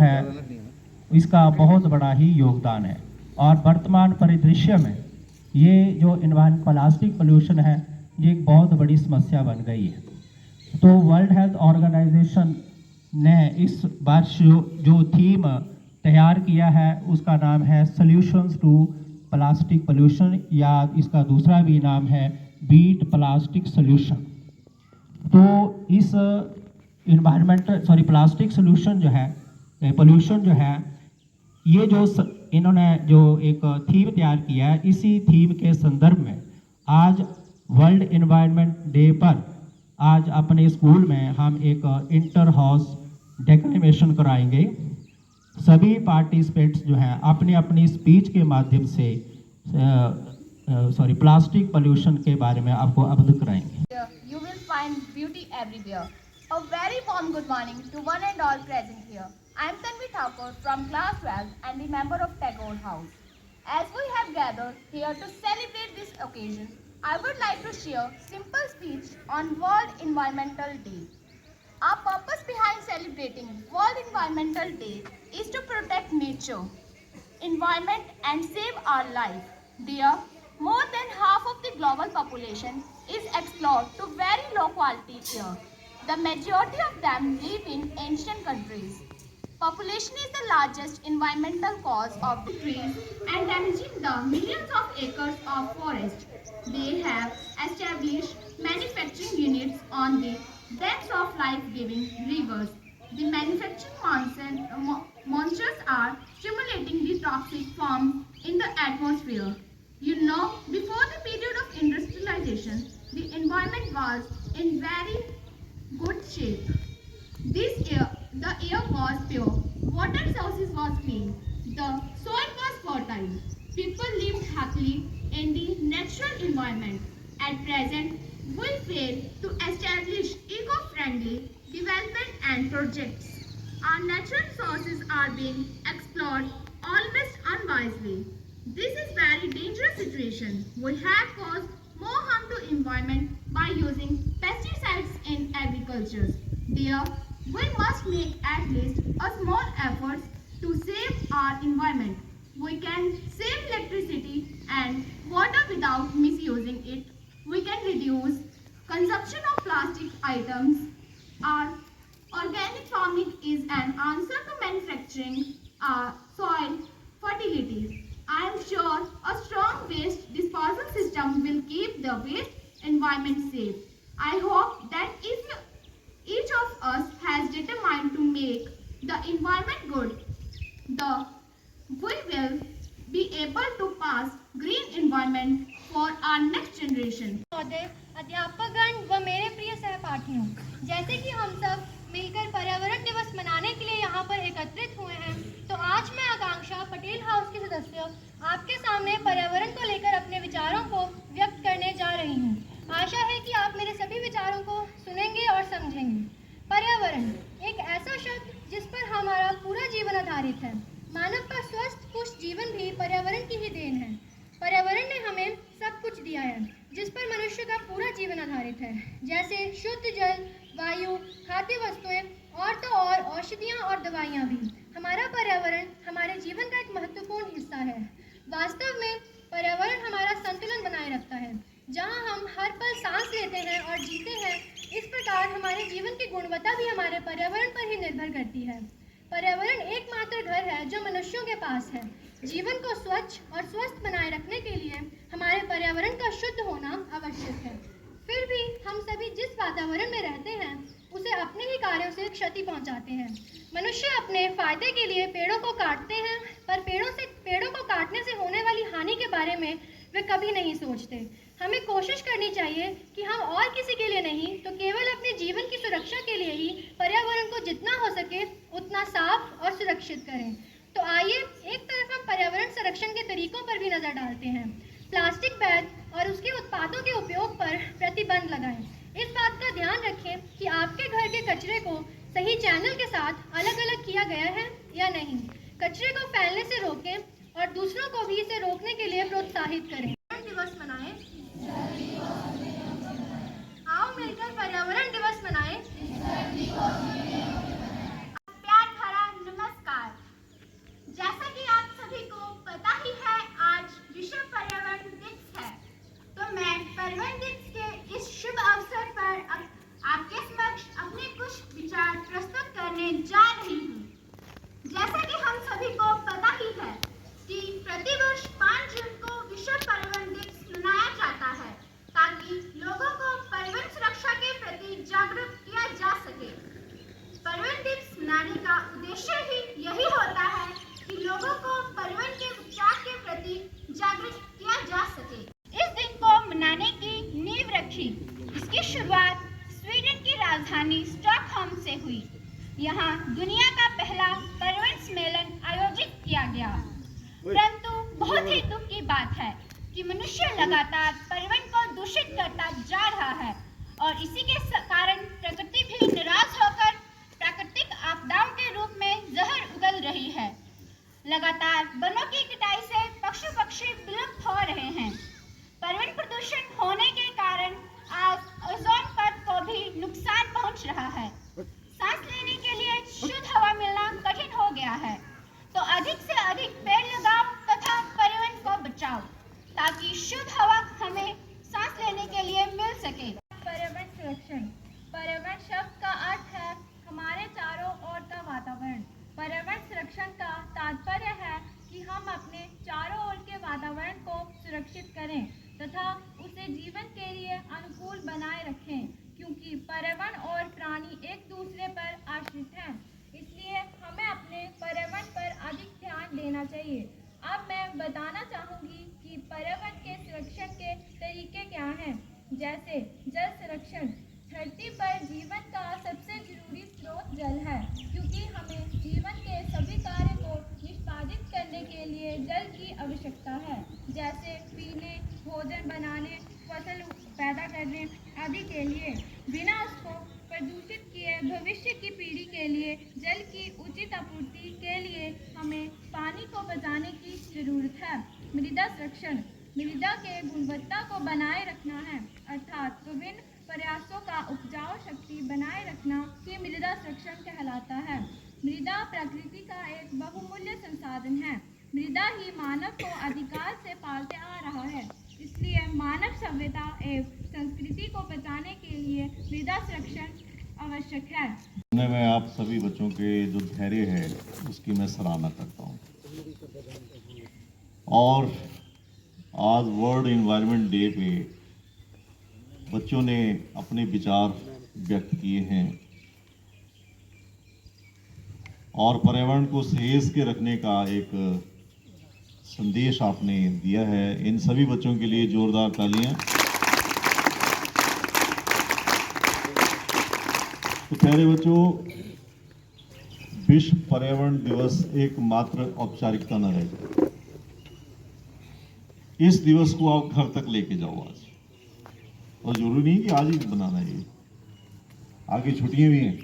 है, इसका बहुत बड़ा ही योगदान है। और वर्तमान परिदृश्य में ये जो इन्वायरमेंट प्लास्टिक पोल्यूशन है, ये एक बहुत बड़ी समस्या बन गई है। तो वर्ल्ड हेल्थ ऑर्गेनाइजेशन ने इस वर्ष जो थीम तैयार किया है उसका नाम है सॉल्यूशंस टू प्लास्टिक पोल्यूशन, या इसका दूसरा भी नाम है बीट प्लास्टिक सोल्यूशन। तो इस प्लास्टिक सोल्यूशन जो है, पोल्यूशन जो है, ये जो इन्होंने जो एक थीम तैयार किया है, इसी थीम के संदर्भ में आज वर्ल्ड एनवायरनमेंट डे पर आज अपने स्कूल में हम एक इंटर हाउस डेक्लेमेशन कराएंगे। सभी पार्टिसिपेंट्स जो हैं अपनी अपनी स्पीच के माध्यम से प्लास्टिक पोल्यूशन के बारे में आपको अवगत कराएंगे। You will find beauty everywhere. A very warm good morning to one and all present here. I am Tanvi Thakur from class 12 and the member of Tagore House. As we have gathered here to celebrate this occasion, I would like to share simple speech on World Environmental Day. Our purpose behind celebrating World Environmental Day is to protect nature, environment and save our life. Dear, more than half of the global population is exposed to very low quality air. The majority of them live in ancient countries. Population is the largest environmental cause of the trees and damaging the millions of acres of forest. They have established manufacturing units on the banks of life-giving rivers. The manufacturing monsters are stimulating the toxic forms in the atmosphere. You know, before the period of industrialization, the environment was in very good shape. The air was pure, water sources was clean, the soil was fertile. People lived happily in the natural environment. At present, we fail to establish eco-friendly development and projects. Our natural resources are being explored almost unwisely. This is very dangerous situation. We have caused more harm to environment by using pesticides in agriculture. Dear, we must make at least a small effort to save our environment. We can save electricity and water without misusing it. We can reduce consumption of plastic items. Our organic farming is an answer to manufacturing our soil fertility. I am sure a strong waste disposal system will keep the waste environment safe. I hope that if each of us has determined to make the environment good, we will be able to pass green environment for our next generation. अध्यापकगण व मेरे प्रिय सहपाठियों, जैसे कि हम सब मिलकर पर्यावरण दिवस मनाने के लिए यहाँ पर एकत्रित हुए हैं, तो आज मैं आकांक्षा पटेल हाउस के सदस्य आपके सामने पर्यावरण को लेकर अपने विचारों को व्यक्त करने जा रही हूँ। आशा है कि आप मेरे सभी विचारों को सुनेंगे और समझेंगे। पर्यावरण एक ऐसा शब्द जिस पर हमारा पूरा जीवन आधारित है। मानव का स्वस्थ पुष्ट जीवन भी पर्यावरण की ही देन है। पर्यावरण ने हमें सब कुछ दिया है जिस पर मनुष्य का पूरा जीवन आधारित है, जैसे शुद्ध जल, वायु, खाद्य वस्तुएं और तो और औषधियाँ और दवाइयाँ भी। हमारा पर्यावरण हमारे जीवन का एक महत्वपूर्ण हिस्सा है। वास्तव में पर्यावरण हमारा संतुलन बनाए रखता है। जहाँ हम हर पल सांस लेते हैं और जीते हैं, इस प्रकार हमारे जीवन की गुणवत्ता भी हमारे पर्यावरण पर ही निर्भर करती है। पर्यावरण एकमात्र घर है जो मनुष्यों के पास है। जीवन को स्वच्छ और स्वस्थ बनाए रखने के लिए हमारे पर्यावरण का शुद्ध होना आवश्यक है। फिर भी हम सभी जिस वातावरण में रहते हैं उसे अपने ही कार्यों से क्षति पहुंचाते हैं। मनुष्य अपने फायदे के लिए पेड़ों को काटते हैं, पर पेड़ों को काटने से होने वाली हानि के बारे में वे कभी नहीं सोचते। हमें कोशिश करनी चाहिए कि हम और किसी के लिए नहीं तो केवल अपने जीवन की सुरक्षा के लिए ही पर्यावरण को जितना हो सके उतना साफ और सुरक्षित करें। तो आइए एक तरफ हम पर्यावरण संरक्षण के तरीकों पर भी नजर डालते हैं। प्लास्टिक बैग और उसके उत्पादों के उपयोग पर प्रतिबंध लगाएं। इस बात का ध्यान रखें कि आपके घर के कचरे को सही चैनल के साथ अलग अलग किया गया है या नहीं। कचरे को फैलने से रोकें और दूसरों को भी इसे रोकने के लिए प्रोत्साहित करें। दिवस मनाएं। आओ मिलकर पर्यावरण दिवस मनाएं। प्यार भरा नमस्कार। कि मनुष्य लगातार पर्यावरण को दूषित करता जा रहा है और इसी के कारण प्रकृति भी निराश होकर प्राकृतिक आपदाओं के रूप में जहर उगल रही है। लगातार वनों की कटाई से पशु पक्षी विलुप्त हो रहे हैं। पर्यावरण प्रदूषण होने के कारण आज ओजोन परत को भी नुकसान पहुंच रहा है। सांस लेने के लिए शुद्ध हवा मिलना कठिन हो गया है। तो अधिक से अधिक पेड़ लगाओ तथा पर्यावरण को बचाओ ताकि शुद्ध हवा हमें सांस लेने के लिए मिल सके। पर्यावरण संरक्षण। पर्यावरण शब्द का अर्थ है हमारे चारों ओर का वातावरण। पर्यावरण संरक्षण का तात्पर्य है कि हम अपने चारों ओर के वातावरण को सुरक्षित करें तथा उसे जीवन के लिए अनुकूल बनाए रखें, क्योंकि पर्यावरण और प्राणी एक दूसरे पर आश्रित हैं। इसलिए हमें अपने पर्यावरण पर अधिक ध्यान देना चाहिए। अब मैं बताना चाहूँगी कि पर्यावरण के संरक्षण के तरीके क्या हैं, जैसे जल संरक्षण। धरती पर जीवन का सबसे जरूरी स्रोत जल है, क्योंकि हमें जीवन के सभी कार्य को निष्पादित करने के लिए जल की आवश्यकता है, जैसे पीने, भोजन बनाने, फसल पैदा करने आदि के लिए। बिना उसको प्रदूषित किए भविष्य की पीढ़ी के लिए जल की उचित आपूर्ति के लिए हमें पानी को बचाने की जरूरत है। मृदा संरक्षण। मृदा के गुणवत्ता को बनाए रखना है, अर्थात विभिन्न प्रयासों का उपजाऊ शक्ति बनाए रखना ही मृदा संरक्षण कहलाता है। मृदा प्रकृति का एक बहुमूल्य संसाधन है। मृदा ही मानव को अधिकार से पालते आ रहा है। इसलिए मानव सभ्यता एवं संस्कृति को बचाने के लिए मृदा संरक्षण आवश्यक है। मैं आप सभी बच्चों के जो धैर्य है उसकी मैं सराहना करता हूँ। और आज वर्ल्ड एनवायरनमेंट डे पे बच्चों ने अपने विचार व्यक्त किए हैं और पर्यावरण को सहेज के रखने का एक संदेश आपने दिया है। इन सभी बच्चों के लिए जोरदार तालियां। तो प्यारे बच्चों, विश्व पर्यावरण दिवस एक मात्र औपचारिकता न रहे। इस दिवस को आप घर तक लेके जाओ आज, और जरूरी नहीं कि आज ही बनाना है। आगे छुट्टियां भी हैं,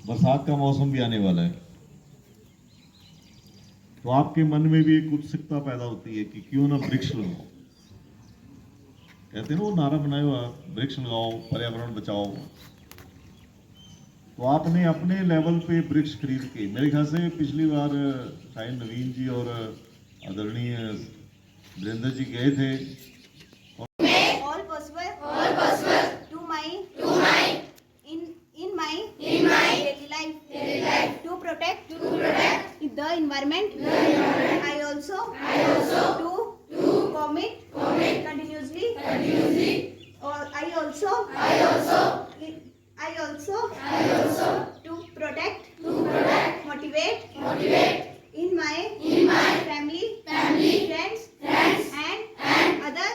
बरसात का मौसम भी आने वाला है, तो आपके मन में भी एक उत्सुकता पैदा होती है कि क्यों ना वृक्ष लगाओ। कहते हैं ना वो नारा बनाए हुआ, वृक्ष लगाओ पर्यावरण बचाओ। तो आपने अपने लेवल पे वृक्ष खरीद के, मेरे ख्याल से पिछली बार शायद नवीन जी और आदरणीय वीरेंद्र जी गए थे। All possible to my in my daily life to protect the environment. I also to commit continuously. Or I also to protect motivate in my family, friends and other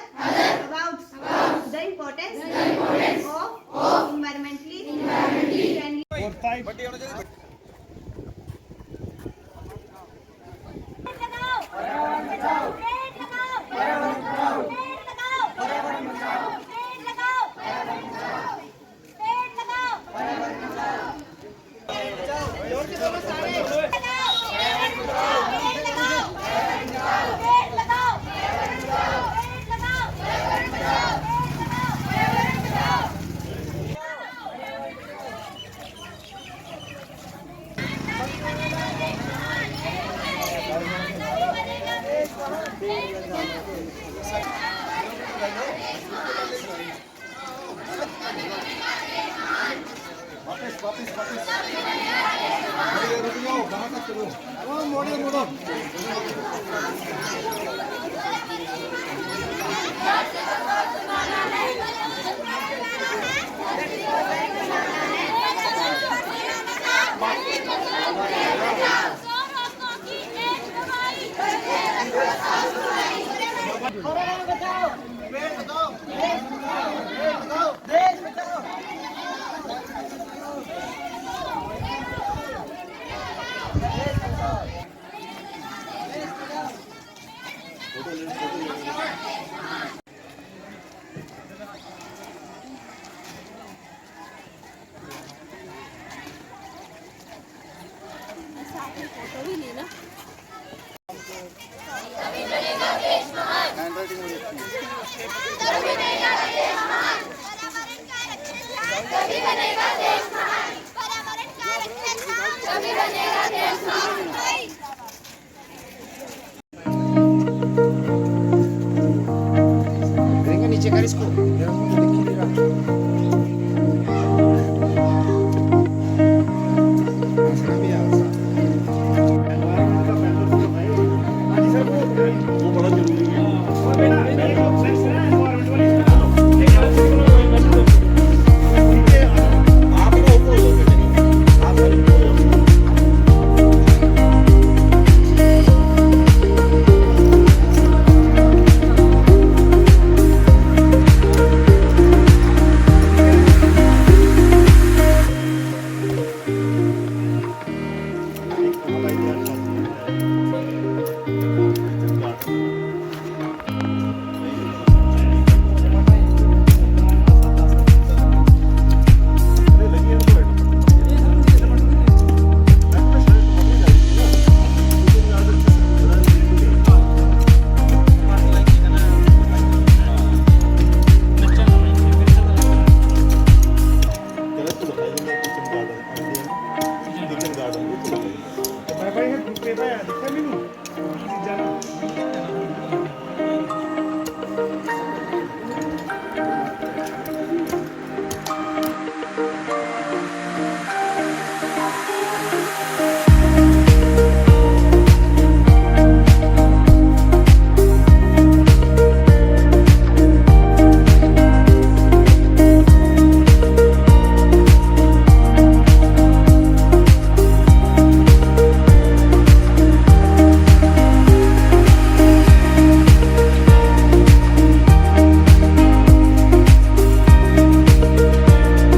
about the importance of environmentally friendly. नीचे कर इसको वो बड़ा जरूरी है। भाई है